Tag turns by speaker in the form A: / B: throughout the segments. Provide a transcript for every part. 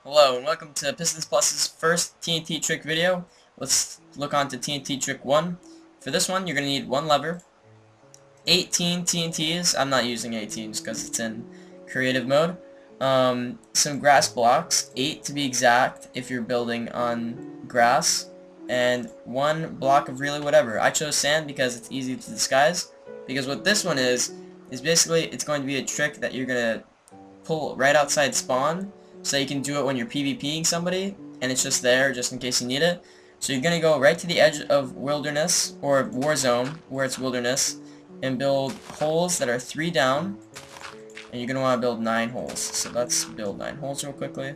A: Hello and welcome to Pistons Plus's first TNT trick video. Let's look on to TNT trick 1. For this one, you're going to need one lever, 18 TNTs. I'm not using 18 just because it's in creative mode. Some grass blocks, 8 to be exact if you're building on grass, and one block of really whatever. I chose sand because it's easy to disguise, because what this one is basically it's going to be a trick that you're going to pull right outside spawn, so you can do it when you're PvPing somebody, and it's just there just in case you need it. So you're going to go right to the edge of wilderness, or war zone, where it's wilderness, and build holes that are 3 down, and you're going to want to build 9 holes. So let's build 9 holes real quickly.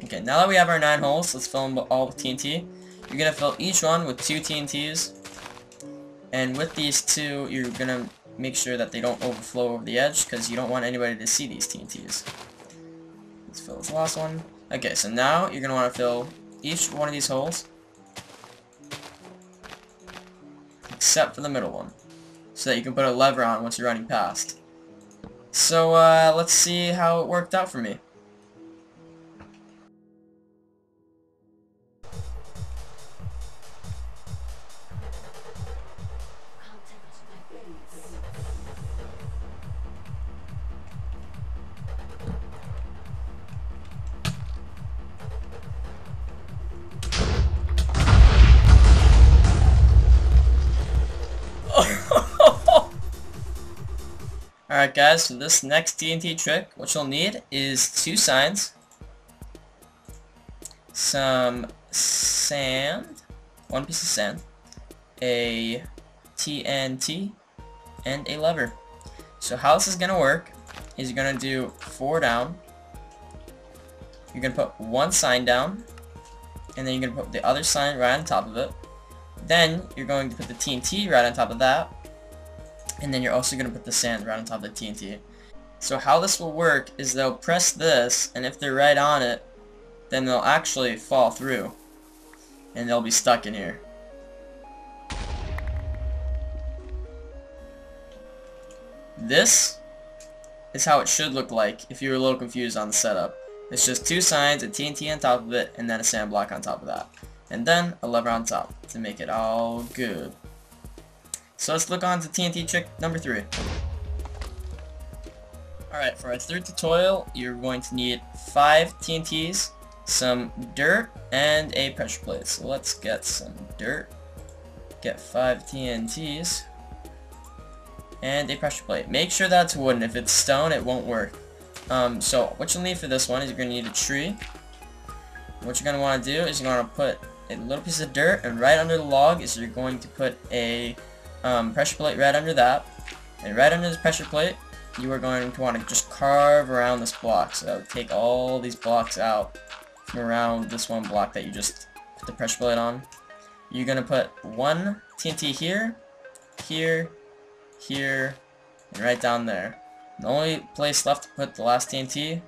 A: Okay, now that we have our 9 holes, let's fill them all with TNT. You're going to fill each one with 2 TNTs, and with these 2, you're going to make sure that they don't overflow over the edge, because you don't want anybody to see these TNTs. Let's fill this last one. Okay, so now you're going to want to fill each one of these holes, except for the middle one, so that you can put a lever on once you're running past. So let's see how it worked out for me. Alright guys, so this next TNT trick, what you'll need is 2 signs, some sand, 1 piece of sand, a TNT, and a lever. So how this is going to work is you're going to do 4 down, you're going to put 1 sign down, and then you're going to put the other sign right on top of it. Then you're going to put the TNT right on top of that, and then you're also going to put the sand right on top of the TNT. So how this will work is they'll press this, and if they're right on it, then they'll actually fall through, and they'll be stuck in here. This is how it should look like if you were a little confused on the setup. It's just 2 signs, a TNT on top of it, and then a sand block on top of that. And then a lever on top to make it all good. So let's look on to TNT trick number 3. Alright, for our third tutorial, you're going to need 5 TNTs, some dirt, and a pressure plate. So let's get some dirt, get 5 TNTs, and a pressure plate. Make sure that's wooden. If it's stone, it won't work. So what you'll need for this one is you're going to need a tree. What you're going to want to do is you're going to put a little piece of dirt, and right under the log is you're going to put a pressure plate right under that, and right under this pressure plate you are going to want to just carve around this block. So that would take all these blocks out from around this one block that you just put the pressure plate on. You're going to put 1 TNT here, here, here, and right down there. The only place left to put the last TNT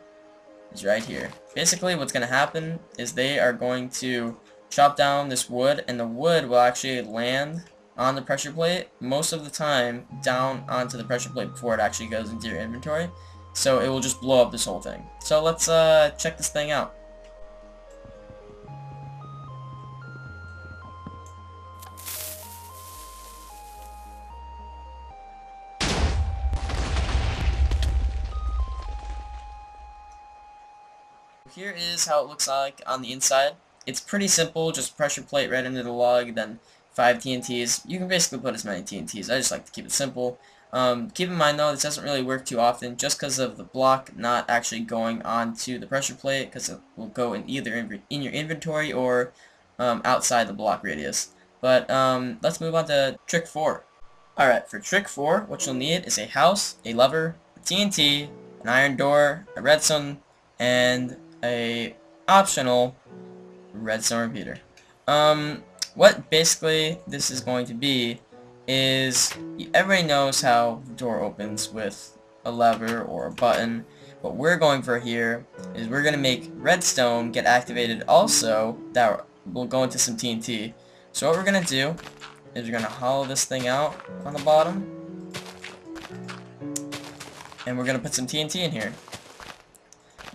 A: is right here. Basically what's going to happen is they are going to chop down this wood, and the wood will actually land on the pressure plate most of the time down onto the pressure plate before it actually goes into your inventory. So it will just blow up this whole thing. So let's check this thing out. Here is how it looks like on the inside. It's pretty simple, just pressure plate right into the log, then 5 TNTs. You can basically put as many TNTs. I just like to keep it simple. Keep in mind though, this doesn't really work too often just because of the block not actually going onto the pressure plate, because it will go in either in your inventory or outside the block radius. But let's move on to trick 4. Alright, for trick 4, what you'll need is a house, a lever, a TNT, an iron door, a redstone, and a optional redstone repeater. What basically this is going to be is, everybody knows how the door opens with a lever or a button. What we're going for here is we're going to make redstone get activated also, that will go into some TNT. So what we're going to do is we're going to hollow this thing out on the bottom. And we're going to put some TNT in here.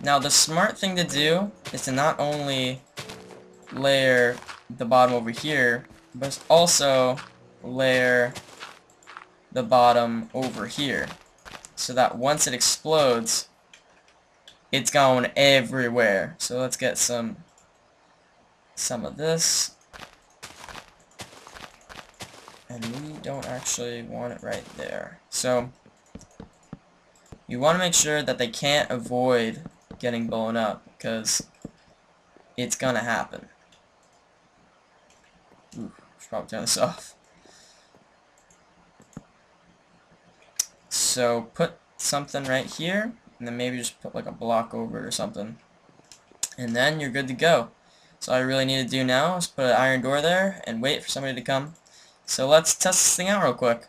A: Now the smart thing to do is to not only layer the bottom over here, but also layer the bottom over here. So that once it explodes, it's going everywhere. So let's get some of this. And we don't actually want it right there. So you want to make sure that they can't avoid getting blown up, because it's gonna happen. Ooh, should probably turn this off. So put something right here, and then maybe just put like a block over it or something. And then you're good to go. So all I really need to do now is put an iron door there and wait for somebody to come. So let's test this thing out real quick.